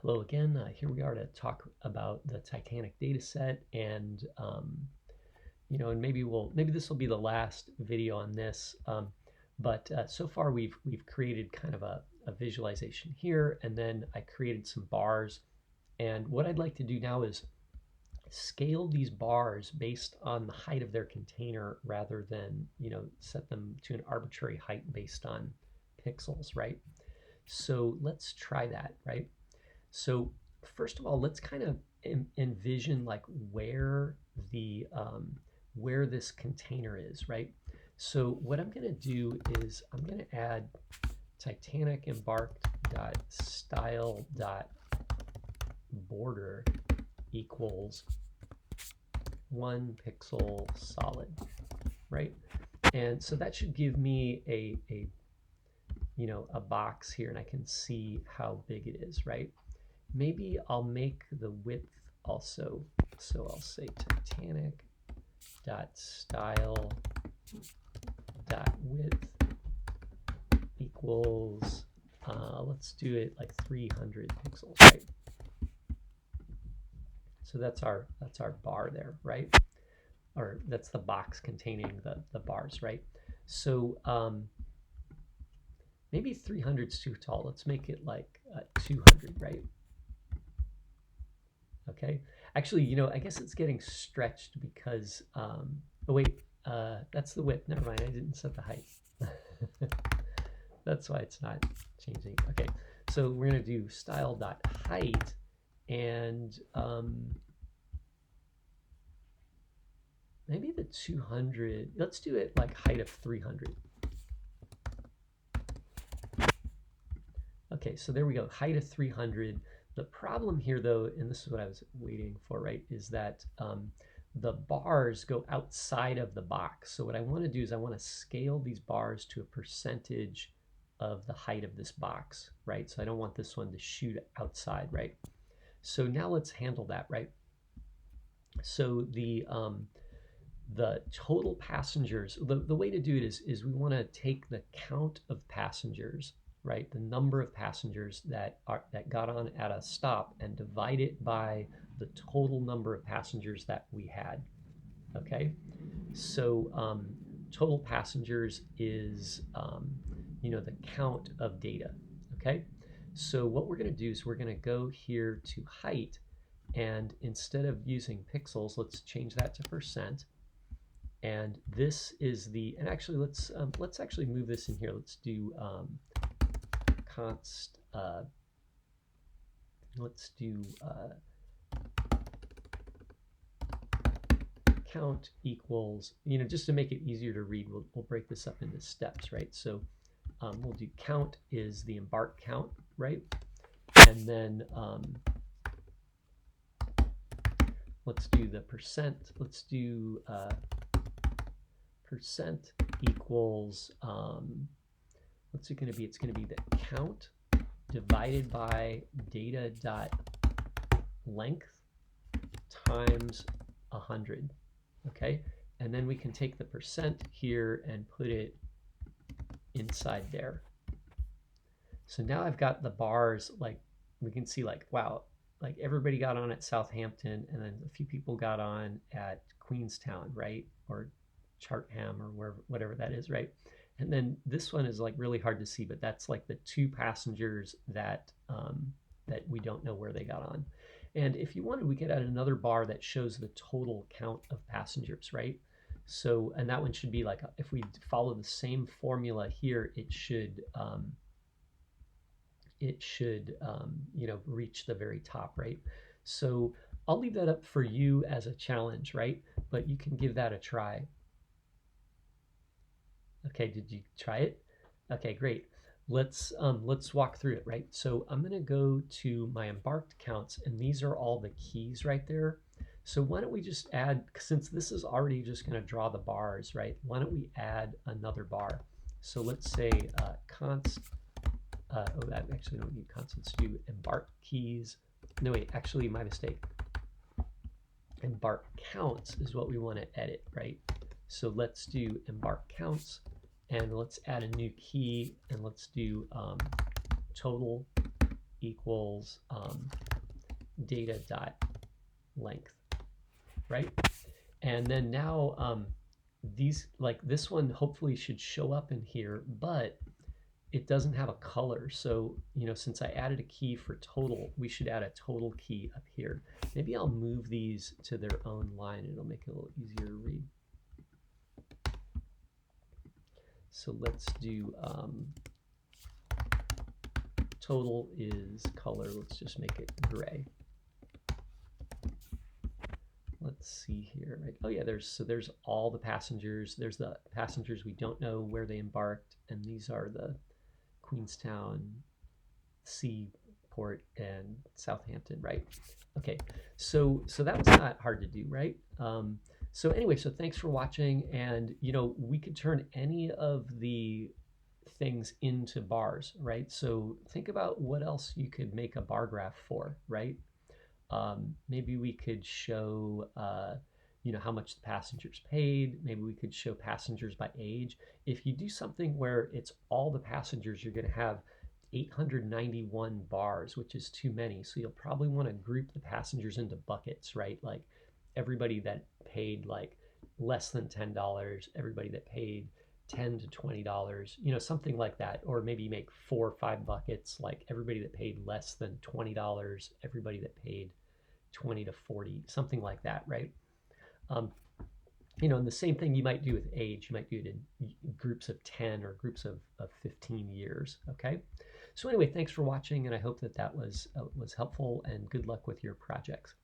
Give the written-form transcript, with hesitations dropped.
Hello again. Here we are to talk about the Titanic data set, and and maybe this will be the last video on this. But so far we've created kind of a visualization here, and then I created some bars. And what I'd like to do now is scale these bars based on the height of their container rather than set them to an arbitrary height based on pixels, right? So let's try that, right? So first of all, let's kind of envision like where this container is, right? So what I'm going to do is I'm going to add Titanic embarked dot style dot border equals 1 pixel solid, right? And so that should give me a box here, and I can see how big it is, right? Maybe I'll make the width also. So I'll say Titanic dot style dot width equals let's do it like 300 pixels, right? So that's our bar there, right? Or that's the box containing the bars, right? So maybe 300 is too tall. Let's make it like 200, right? Okay, actually, I guess it's getting stretched because, oh wait, that's the width. Never mind, I didn't set the height. That's why it's not changing. Okay, so we're going to do style.height, and maybe the 200, let's do it like height of 300. Okay, so there we go, height of 300. The problem here, though, and this is what I was waiting for, right, is that the bars go outside of the box. So what I want to do is I want to scale these bars to a percentage of the height of this box, right? So I don't want this one to shoot outside, right? So now let's handle that, right? So the total passengers, the way to do it is we want to take the count of passengers, right? The number of passengers that got on at a stop, and divide it by the total number of passengers that we had. Okay, so total passengers is the count of data. Okay, so what we're going to do is we're going to go here to height, and instead of using pixels, let's change that to percent. And this is the, and actually let's actually move this in here. Let's do const, let's do count equals, just to make it easier to read, we'll break this up into steps, right? So we'll do count is the embark count, right? And then let's do the percent. Let's do percent equals, what's it going to be? It's going to be the count divided by data dot length times 100. Okay, and then we can take the percent here and put it inside there. So now I've got the bars, like we can see, like, wow, like everybody got on at Southampton, and then a few people got on at Queenstown, right? Or Chartham, or whatever that is, right? And then this one is like really hard to see, but that's like the 2 passengers that that we don't know where they got on. And if you wanted, we could add another bar that shows the total count of passengers, right? So, and that one should be like, if we follow the same formula here, it should reach the very top, right? So I'll leave that up for you as a challenge, right? But you can give that a try. Okay, did you try it? Okay, great. Let's walk through it, right? So I'm going to go to my embarked counts, and these are all the keys right there. So why don't we just add, since this is already just going to draw the bars, right? Why don't we add another bar? So let's say const, oh, that actually don't need constants. Do embark keys. No, wait, actually my mistake. Embark counts is what we want to edit, right? So let's do embark counts, and let's add a new key, and let's do total equals data dot length, right? And then now these, like this one hopefully should show up in here, but it doesn't have a color. So, since I added a key for total, we should add a total key up here. Maybe I'll move these to their own line. It'll make it a little easier to read. So let's do total is color. Let's just make it gray. Let's see here, right? Oh yeah, there's all the passengers. There's the passengers we don't know where they embarked, and these are the Queenstown, Seaport, and Southampton, right? Okay, so that was not hard to do, right? So anyway, so thanks for watching, and we could turn any of the things into bars, right? So think about what else you could make a bar graph for, right? Maybe we could show, how much the passengers paid. Maybe we could show passengers by age. If you do something where it's all the passengers, you're going to have 891 bars, which is too many. So you'll probably want to group the passengers into buckets, right? Like everybody that paid like less than $10, everybody that paid $10 to $20, something like that. Or maybe make 4 or 5 buckets, like everybody that paid less than $20, everybody that paid 20 to 40, something like that, right? And the same thing you might do with age. You might do it in groups of 10 or groups of 15 years, okay? So anyway, thanks for watching, and I hope that was helpful, and good luck with your projects.